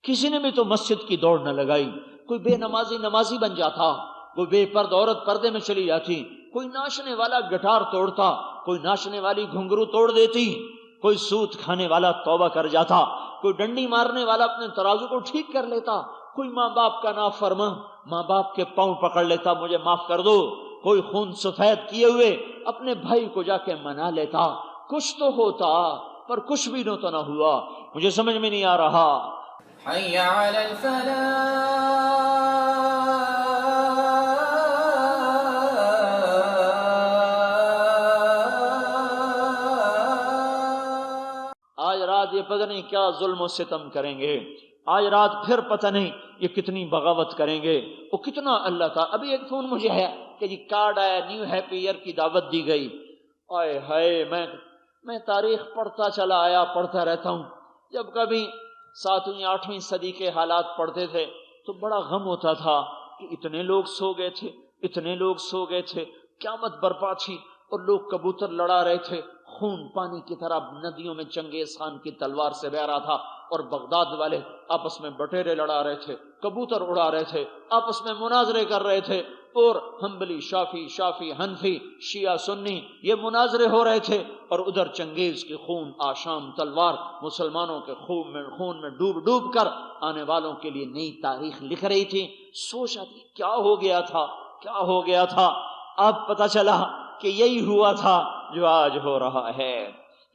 کسی نے بھی تو مسجد کی دوڑ نہ لگائی. کوئی بے نمازی نمازی بن جاتا، کوئی بے پردہ عورت پردے میں چلی جاتی، کوئی ناچنے والا گٹار توڑتا، کوئی ناچنے والی گھنگرو توڑ دیتی، کوئی سود کھانے والا توبہ کر جاتا، کوئی ڈنڈی مارنے والا اپنے ترازو کو ٹھیک کر لیتا، کوئی ماں باپ کا نافرمان ماں باپ کے پاؤں پکڑ لیتا مجھے معاف کر دو، کوئی خون سفید کیے ہوئے اپنے بھائی کو جا کے منا لیتا. کچھ تو ہوتا پر کچھ بھی تو نہ ہوا. مجھے سمجھ میں نہیں آ رہا. حی علی الفلاح. آج رات یہ پتہ نہیں کیا ظلم و ستم کریں گے، آج رات پھر پتہ نہیں یہ کتنی بغاوت کریں گے، وہ کتنا اللہ کا. ابھی ایک فون مجھے ہے کہ جی کارڈ آیا، نیو ہیپی ایئر کی دعوت دی گئی. آئے ہائے، میں تاریخ پڑھتا چلا آیا، پڑھتا رہتا ہوں. جب کبھی 7ویں 8ویں صدی کے حالات پڑھتے تھے تو بڑا غم ہوتا تھا کہ اتنے لوگ سو گئے تھے، اتنے لوگ سو گئے تھے، قیامت برپا تھی اور لوگ کبوتر لڑا رہے تھے، خون پانی کی طرح ندیوں میں چنگیز خان کی تلوار سے بہہ رہا تھا، اور بغداد والے آپس میں بٹیرے لڑا رہے تھے، کبوتر اڑا رہے تھے، آپس میں مناظرے کر رہے تھے، اور حنبلی شافی حنفی شیعہ سنی یہ مناظرے ہو رہے تھے، اور ادھر چنگیز کی خون آشام تلوار مسلمانوں کے خون میں ڈوب ڈوب کر آنے والوں کے لیے نئی تاریخ لکھ رہی تھی. سوچا تھی کیا ہو گیا تھا، کیا ہو گیا تھا. اب پتہ چلا کہ یہی ہوا تھا جو آج ہو رہا ہے.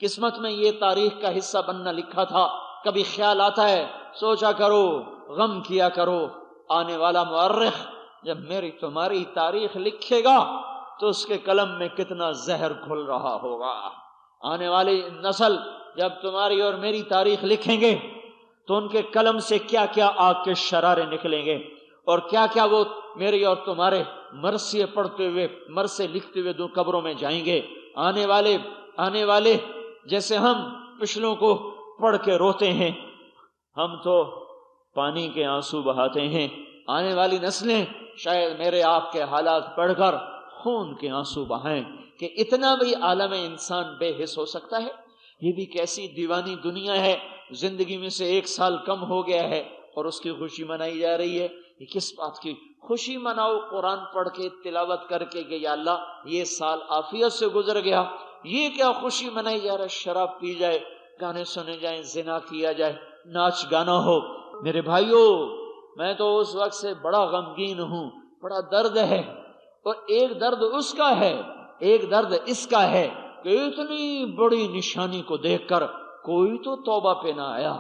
قسمت میں یہ تاریخ کا حصہ بننا لکھا تھا. کبھی خیال آتا ہے، سوچا کرو، غم کیا کرو، آنے والا مورخ جب میری تمہاری تاریخ لکھے گا تو اس کے قلم میں کتنا زہر گھل رہا ہوگا. آنے والی نسل جب تمہاری اور میری تاریخ لکھیں گے تو ان کے قلم سے کیا کیا آگ کے شرارے نکلیں گے، اور کیا کیا وہ میری اور تمہارے مرثیے پڑھتے ہوئے مرثے لکھتے ہوئے دو قبروں میں جائیں گے. آنے والے جیسے ہم پچھلوں کو پڑھ کے روتے ہیں، ہم تو پانی کے آنسو بہاتے ہیں. آنے والی نسلیں شاید میرے آپ کے حالات پڑھ کر خون کے آنسو بہائیں کہ اتنا بھی عالم انسان بے حس ہو سکتا ہے. یہ بھی کیسی دیوانی دنیا ہے، زندگی میں سے 1 سال کم ہو گیا ہے اور اس کی خوشی منائی جا رہی ہے. یہ کس بات کی خوشی مناؤ؟ قرآن پڑھ کے تلاوت کر کے کہ یا اللہ یہ سال عافیت سے گزر گیا. یہ کیا خوشی منائی جا رہا ہے؟ شراب پی جائے، گانے سنے جائیں، زنا کیا جائے، ناچ گانا ہو. میرے بھائیوں، میں تو اس وقت سے بڑا غمگین ہوں، بڑا درد ہے. اور ایک درد اس کا ہے، ایک درد اس کا ہے کہ اتنی بڑی نشانی کو دیکھ کر کوئی تو توبہ پہ نہ آیا،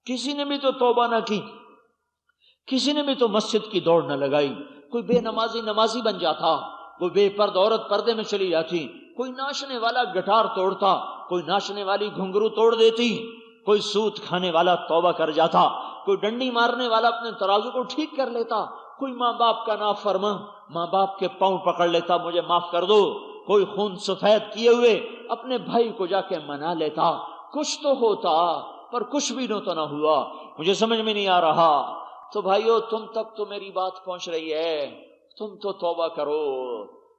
کسی نے بھی تو توبہ نہ کی، کسی نے بھی تو مسجد کی دوڑ نہ لگائی. کوئی بے نمازی نمازی بن جاتا، کوئی بے پردہ عورت پردے میں چلی جاتی، کوئی ناچنے والا گٹار توڑتا، کوئی ناچنے والی گھنگرو توڑ دیتی، کوئی سود کھانے والا توبہ کر جاتا، کوئی ڈنڈی مارنے والا اپنے ترازو کو ٹھیک کر لیتا، کوئی ماں باپ کا نافرمان ماں باپ کے پاؤں پکڑ لیتا مجھے معاف کر دو، کوئی خون سفید کیے ہوئے اپنے بھائی کو جا کے منا لیتا. کچھ تو ہوتا پر کچھ بھی تو نہ ہوا. مجھے سمجھ میں نہیں آ رہا. تو بھائیو، تم تک تو میری بات پہنچ رہی ہے، تم تو توبہ کرو.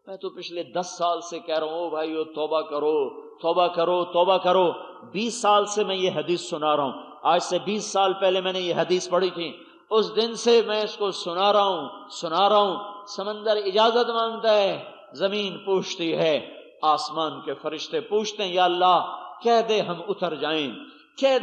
میں تو پچھلے 10 سال سے کہہ رہا ہوں بھائیو توبہ کرو، توبہ کرو، توبہ کرو. 20 سال سے میں یہ حدیث سنا رہا ہوں. آج سے 20 سال پہلے میں نے یہ حدیث پڑھی تھی، اس دن سے میں اس کو سنا رہا ہوں. سمندر اجازت مانگتا ہے، زمین پوچھتی ہے، آسمان کے فرشتے پوچھتے ہیں یا اللہ کہہ دے ہم اتر جائیں، کہہ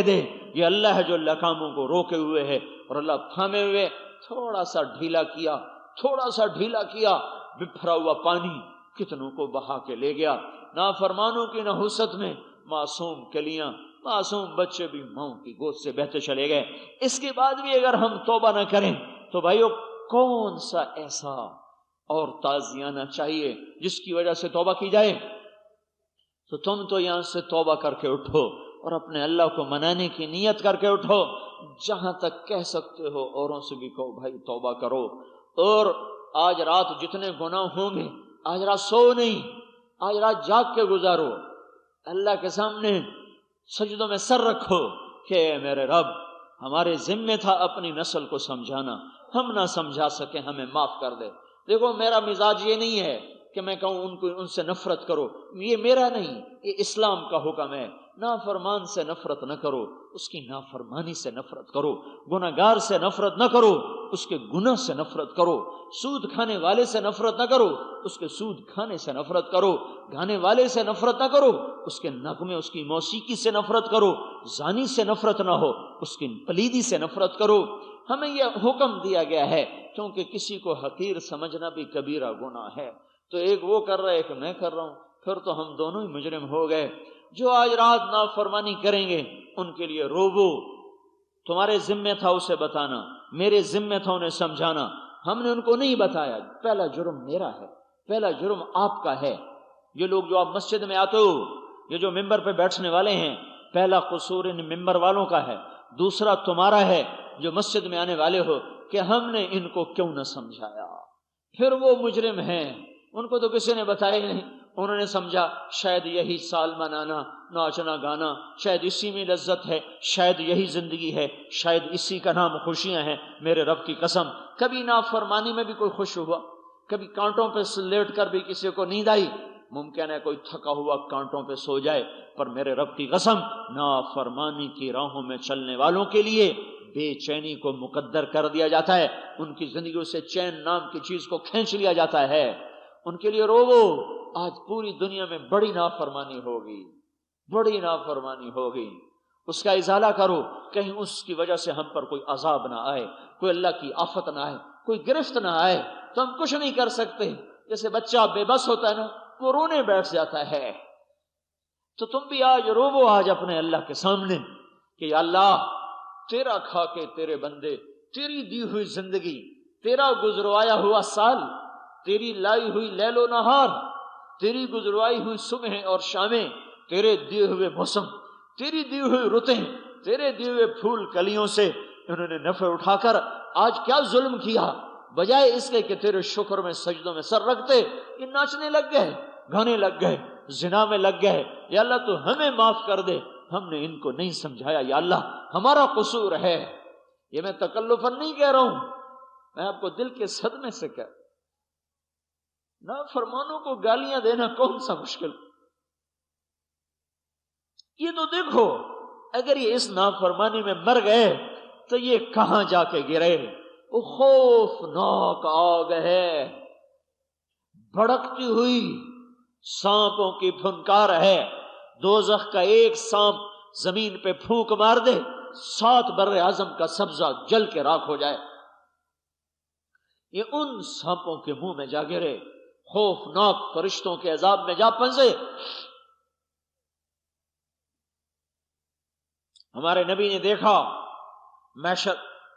دے. یہ اللہ ہے جو لکاموں کو روکے ہوئے ہے، اور اللہ تھامے ہوئے تھوڑا سا ڈھیلا کیا، بپھرا ہوا پانی کتنوں کو بہا کے لے گیا. نافرمانوں کی نحوست میں معصوم کلیاں، معصوم بچے بھی ماؤں کی گود سے بہتے چلے گئے. اس کے بعد بھی اگر ہم توبہ نہ کریں تو بھائیو کون سا ایسا اور تازیانہ چاہیے جس کی وجہ سے توبہ کی جائے؟ تو تم تو یہاں سے توبہ کر کے اٹھو اور اپنے اللہ کو منانے کی نیت کر کے اٹھو. جہاں تک کہہ سکتے ہو اوروں سے بھی کہو بھائی توبہ کرو. اور آج رات جتنے گناہ ہوں گے، آج رات سو نہیں، آج رات جاگ کے گزارو. اللہ کے سامنے سجدوں میں سر رکھو کہ اے میرے رب، ہمارے ذمہ تھا اپنی نسل کو سمجھانا، ہم نہ سمجھا سکے، ہمیں معاف کر دے. دیکھو میرا مزاج یہ نہیں ہے کہ میں کہوں ان سے نفرت کرو، یہ میرا نہیں، یہ اسلام کا حکم ہے نافرمان سے نفرت نہ کرو، اس کی نافرمانی سے نفرت کرو، گناہگار سے نفرت نہ کرو، اس کے گناہ سے نفرت کرو، سود کھانے والے سے نفرت نہ کرو، اس کے سود کھانے سے نفرت کرو، گانے والے سے نفرت نہ کرو، اس کے نغمے اس کی موسیقی سے نفرت کرو، زانی سے نفرت نہ ہو، اس کی پلیدی سے نفرت کرو۔ ہمیں یہ حکم دیا گیا ہے کیونکہ کسی کو حقیر سمجھنا بھی کبیرہ گناہ ہے، تو ایک وہ کر رہا ہے ایک میں کر رہا ہوں، پھر تو ہم دونوں ہی مجرم ہو گئے۔ جو آج رات نافرمانی کریں گے ان کے لیے روبو، تمہارے ذمہ تھا اسے بتانا، میرے ذمہ تھا انہیں سمجھانا، ہم نے ان کو نہیں بتایا۔ پہلا جرم میرا ہے، پہلا جرم آپ کا ہے۔ یہ لوگ جو آپ مسجد میں آتے ہو، یہ جو ممبر پہ بیٹھنے والے ہیں، پہلا قصور ان ممبر والوں کا ہے، دوسرا تمہارا ہے جو مسجد میں آنے والے ہو کہ ہم نے ان کو کیوں نہ سمجھایا۔ پھر وہ مجرم ہیں، ان کو تو کسی نے بتایا ہی نہیں، انہوں نے سمجھا شاید یہی سال منانا، ناچنا گانا، شاید اسی میں لذت ہے، شاید یہی زندگی ہے، شاید اسی کا نام خوشیاں ہیں۔ میرے رب کی قسم، کبھی نافرمانی میں بھی کوئی خوش ہوا؟ کبھی کانٹوں پہ لیٹ کر بھی کسی کو نیند آئی؟ ممکن ہے کوئی تھکا ہوا کانٹوں پہ سو جائے، پر میرے رب کی قسم نافرمانی کی راہوں میں چلنے والوں کے لیے بے چینی کو مقدر کر دیا جاتا ہے، ان کی زندگیوں سے چین نام کی چیز کو کھینچ لیا جاتا ہے۔ ان کے لیے روو، آج پوری دنیا میں بڑی نافرمانی ہوگی، بڑی نافرمانی ہوگی، اس کا ازالہ کرو، کہیں اس کی وجہ سے ہم پر کوئی عذاب نہ آئے، کوئی اللہ کی آفت نہ آئے، کوئی گرفت نہ آئے۔ تو ہم کچھ نہیں کر سکتے، جیسے بچہ بے بس ہوتا ہے نا، وہ رونے بیٹھ جاتا ہے۔ تو تم بھی آج روو آج اپنے اللہ کے سامنے کہ یا اللہ، تیرا کھا کے تیرے بندے، تیری دی ہوئی زندگی، تیرا گزروایا ہوا سال، تیری لائی ہوئی لیل و نہار، تیری گزروائی ہوئی صبح اور شامیں، تیرے دیے ہوئے موسم، تیری دی ہوئی رتیں، تیرے دیے ہوئے پھول کلیوں سے انہوں نے نفع اٹھا کر آج کیا ظلم کیا، بجائے اس کے کہ تیرے شکر میں سجدوں میں سر رکھتے، یہ ناچنے لگ گئے، گانے لگ گئے، زنا میں لگ گئے۔ یا اللہ تو ہمیں معاف کر دے، ہم نے ان کو نہیں سمجھایا، یا اللہ ہمارا قصور ہے۔ یہ میں تکلفاً نہیں کہہ رہا ہوں، میں آپ کو دل کے صدمے سے کہہ، نافرمانوں کو گالیاں دینا کون سا مشکل؟ یہ تو دیکھو، اگر یہ اس نافرمانی میں مر گئے تو یہ کہاں جا کے گرے؟ وہ خوفناک آگ ہے، بھڑکتی ہوئی سانپوں کی پھنکار ہے۔ دوزخ کا ایک سانپ زمین پہ پھونک مار دے، 7 بر اعظم کا سبزہ جل کے راکھ ہو جائے۔ یہ ان سانپوں کے منہ میں جا گرے، خوفناک فرشتوں کے عذاب میں جا پھنسے۔ ہمارے نبی نے دیکھا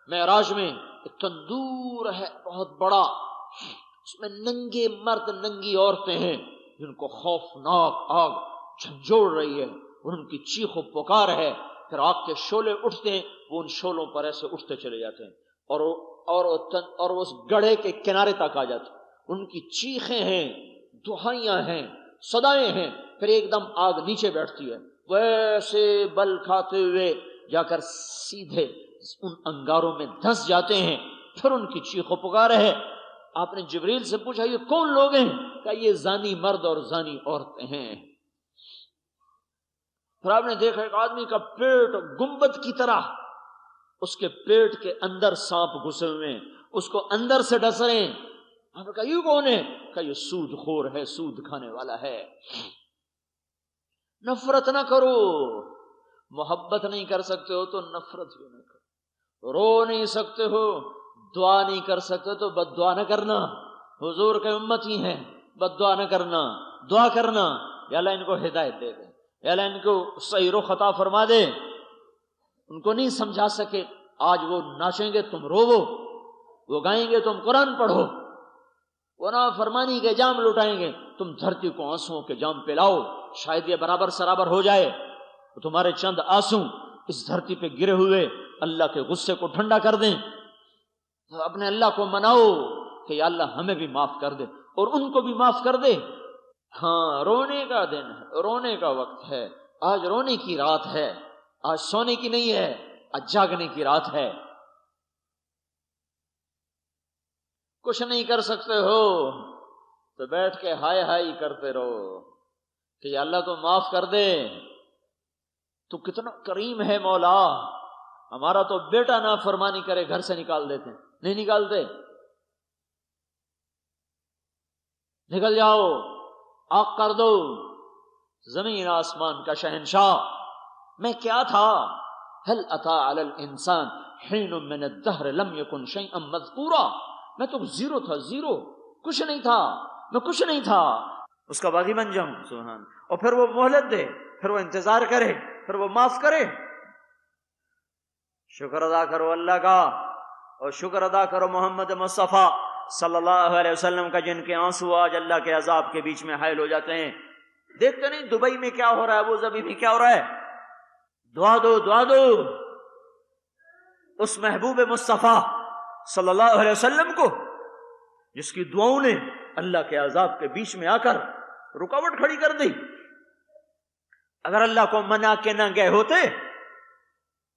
معراج میں ایک تندور ہے بہت بڑا، اس میں ننگے مرد ننگی عورتیں ہیں جن کو خوفناک آگ جھنجھوڑ رہی ہے، اور ان کی چیخ و پکار ہے، پھر آگ کے شعلے اٹھتے ہیں، وہ ان شعلوں پر ایسے اٹھتے چلے جاتے ہیں اور اس گڑھے کے کنارے تک آ جاتے ہیں، ان کی چیخیں ہیں، دہائیاں ہیں، صدائیں ہیں، پھر ایک دم آگ نیچے بیٹھتی ہے، ویسے بل کھاتے ہوئے جا کر سیدھے ان انگاروں میں دھس جاتے ہیں، پھر ان کی چیخ و پکار ہے۔ آپ نے جبریل سے پوچھا یہ کون لوگ ہیں؟ کہا یہ زانی مرد اور زانی عورتیں ہیں۔ پھر آپ نے دیکھا ایک آدمی کا پیٹ گنبد کی طرح، اس کے پیٹ کے اندر سانپ گھسے ہوئے ہیں، اس کو اندر سے ڈس رہے ہیں۔ آپ نے کہا یہ کون ہے؟ کہا یہ سود خور ہے، سود کھانے والا ہے۔ نفرت نہ کرو، محبت نہیں کر سکتے ہو تو نفرت بھی نہ کرو، رو نہیں سکتے ہو، دعا نہیں کر سکتے تو بد دعا نہ کرنا، حضور کے امتی ہیں، بد دعا نہ کرنا، دعا کرنا، یا اللہ ان کو ہدایت دے دے، یا اللہ ان کو صحیح رخ عطا فرما دے۔ ان کو نہیں سمجھا سکے، آج وہ ناچیں گے تم روو، وہ گائیں گے تم قرآن پڑھو، وہ نافرمانی کے جام لٹائیں گے تم دھرتی کو آنسوؤں کے جام پلاؤ، شاید یہ برابر سرابر ہو جائے تو تمہارے چند آنسو اس دھرتی پہ گرے ہوئے اللہ کے غصے کو ٹھنڈا کر دیں۔ تو اپنے اللہ کو مناؤ کہ یا اللہ ہمیں بھی معاف کر دے اور ان کو بھی معاف کر دے۔ ہاں، رونے کا دن ہے، رونے کا وقت ہے، آج رونے کی رات ہے، آج سونے کی نہیں ہے، آج جاگنے کی رات ہے۔ کچھ نہیں کر سکتے ہو تو بیٹھ کے ہائے ہائے کرتے رہو کہ یا اللہ تو معاف کر دے، تو کتنا کریم ہے مولا. ہمارا تو بیٹا نافرمانی کرے گھر سے نکال دیتے ہیں. نہیں نکالتے. نکل جاؤ، آگ کر دو. زمین آسمان کا شہنشاہ میں کیا تھا. هل اتى على الانسان حين من الدهر لم يكن شيئا مذكورا. میں تو زیرو تھا، زیرو، کچھ نہیں تھا، میں کچھ نہیں تھا. اس کا باغی بن جاؤں. سبحان. اور پھر وہ مہلت دے، پھر وہ انتظار کرے، پھر وہ معاف کرے. شکر ادا کرو اللہ کا، اور شکر ادا کرو محمد مصطفیٰ صلی اللہ علیہ وسلم کا، جن کے آنسو آج اللہ کے عذاب کے بیچ میں حائل ہو جاتے ہیں. دیکھتے نہیں دبئی میں کیا ہو رہا ہے، ابو ظبی میں کیا ہو رہا ہے. دعا دو، دعا دو اس محبوب مصطفیٰ صلی اللہ علیہ وسلم کو، جس کی دعاؤں نے اللہ کے عذاب کے بیچ میں آ کر رکاوٹ کھڑی کر دی. اگر اللہ کو منا کے نہ گئے ہوتے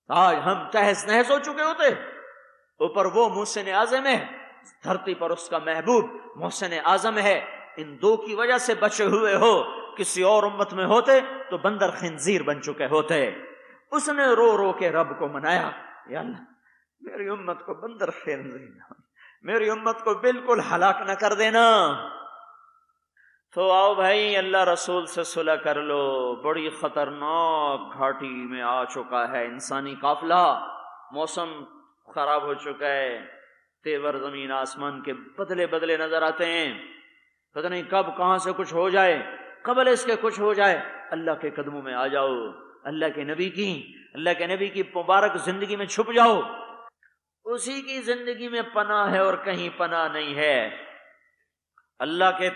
آج ہم تہس نہس ہو چکے ہوتے. اوپر وہ محسن اعظم ہے، دھرتی پر اس کا محبوب محسن اعظم ہے. ان دو کی وجہ سے بچے ہوئے ہو. کسی اور امت میں ہوتے تو بندر خنزیر بن چکے ہوتے. اس نے رو رو کے رب کو منایا، یا اللہ میری امت کو بندر خنزیر نہ، میری امت کو بالکل ہلاک نہ کر دینا. تو آؤ بھائی اللہ رسول سے صلح کر لو. بڑی خطرناک گھاٹی میں آ چکا ہے انسانی قافلہ. موسم خراب ہو چکا ہے، تیور زمین آسمان کے بدلے بدلے نظر آتے ہیں. پتہ نہیں کب کہاں سے کچھ ہو جائے، قبل اس کے کچھ ہو جائے. اللہ کے قدموں میں آ جاؤ، اللہ کے نبی کی مبارک زندگی میں چھپ جاؤ. اسی کی زندگی میں پناہ ہے اور کہیں پناہ نہیں ہے. اللہ کے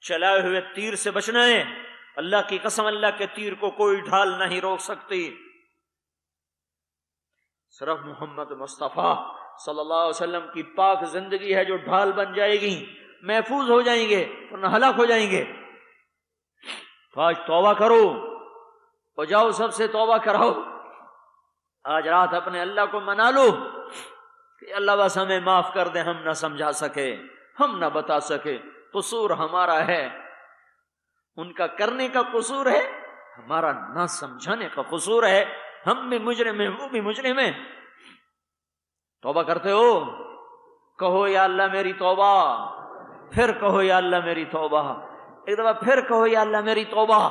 چلائے ہوئے تیر سے بچنا ہے. اللہ کی قسم، اللہ کے تیر کو کوئی ڈھال نہیں روک سکتی. صرف محمد مصطفیٰ صلی اللہ علیہ وسلم کی پاک زندگی ہے جو ڈھال بن جائے گی. محفوظ ہو جائیں گے ورنہ ہلاک ہو جائیں گے. تو آج توبہ کرو اور جاؤ سب سے توبہ کراؤ. آج رات اپنے اللہ کو منا لو کہ اللہ بس ہمیں معاف کر دے. ہم نہ سمجھا سکے، ہم نہ بتا سکے، قصور ہمارا ہے. ان کا کرنے کا قصور ہے، ہمارا نہ سمجھانے کا قصور ہے. ہم بھی مجرم ہیں، وہ بھی مجرم ہیں. توبہ کرتے ہو؟ کہو یا اللہ میری توبہ. پھر کہو یا اللہ میری توبہ. ایک دفعہ پھر کہو یا اللہ میری توبہ.